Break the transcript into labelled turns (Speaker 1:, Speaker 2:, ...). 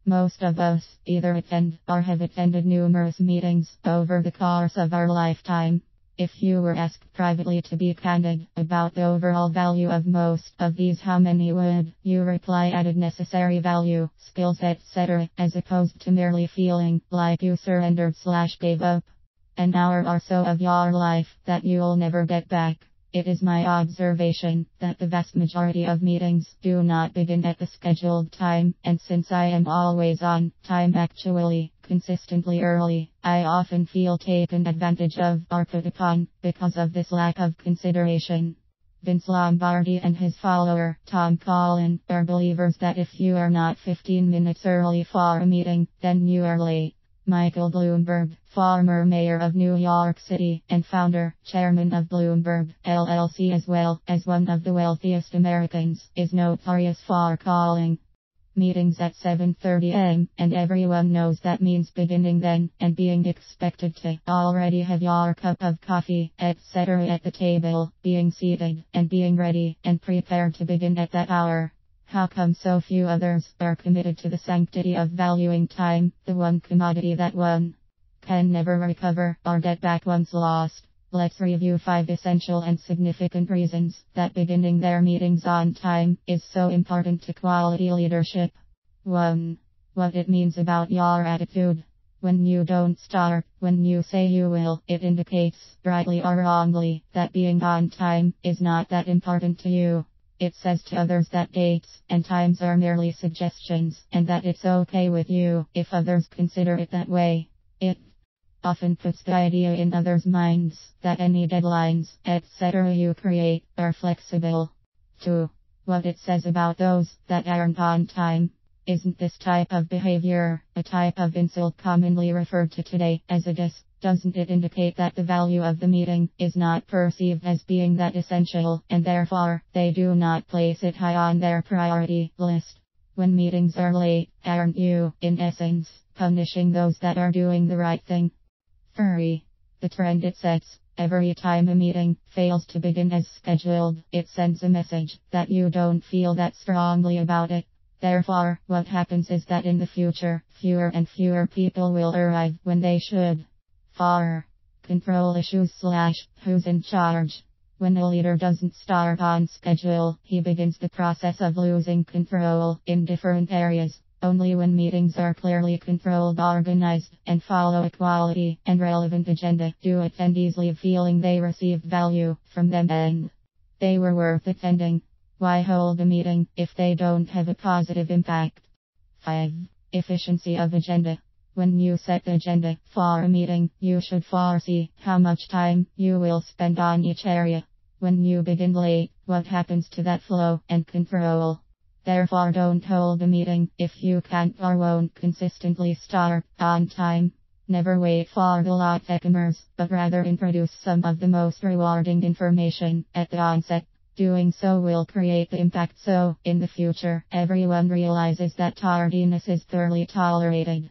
Speaker 1: Most of us either attend or have attended numerous meetings over the course of our lifetime. If you were asked privately to be candid about the overall value of most of these, how many would you reply? Added necessary value, skills, etc., as opposed to merely feeling like you surrendered/gave up an hour or so of your life that you'll never get back. It is my observation that the vast majority of meetings do not begin at the scheduled time, and since I am always on time, actually consistently early, I often feel taken advantage of or put upon because of this lack of consideration. Vince Lombardi and his follower, Tom Collin, are believers that if you are not 15 minutes early for a meeting, then you are late. Michael Bloomberg, former mayor of New York City and founder, chairman of Bloomberg, LLC, as well as one of the wealthiest Americans, is notorious for calling meetings at 7:30 am, and everyone knows that means beginning then, and being expected to already have your cup of coffee, etc. at the table, being seated, and being ready and prepared to begin at that hour. How come so few others are committed to the sanctity of valuing time, the one commodity that one can never recover or get back once lost? Let's review 5 essential and significant reasons that beginning their meetings on time is so important to quality leadership. 1. What it means about your attitude. When you don't start when you say you will, it indicates, rightly or wrongly, that being on time is not that important to you. It says to others that dates and times are merely suggestions, and that it's okay with you if others consider it that way. It often puts the idea in others' minds that any deadlines, etc. you create are flexible. 2. What it says about those that aren't on time. Isn't this type of behavior a type of insult commonly referred to today as a diss? Doesn't it indicate that the value of the meeting is not perceived as being that essential, and therefore, they do not place it high on their priority list? When meetings are late, aren't you, in essence, punishing those that are doing the right thing? 3. The trend it sets. Every time a meeting fails to begin as scheduled, it sends a message that you don't feel that strongly about it. Therefore, what happens is that in the future, fewer and fewer people will arrive when they should. 4. Control issues / who's in charge. When a leader doesn't start on schedule, he begins the process of losing control in different areas. Only when meetings are clearly controlled, organized, and follow a quality and relevant agenda do attendees leave feeling they received value from them and they were worth attending. Why hold a meeting if they don't have a positive impact? 5. Efficiency of agenda. When you set the agenda for a meeting, you should foresee how much time you will spend on each area. When you begin late, what happens to that flow and control? Therefore, don't hold a meeting if you can't or won't consistently start on time. Never wait for the latecomers, but rather introduce some of the most rewarding information at the onset. Doing so will create the impact so, in the future, everyone realizes that tardiness is thoroughly tolerated.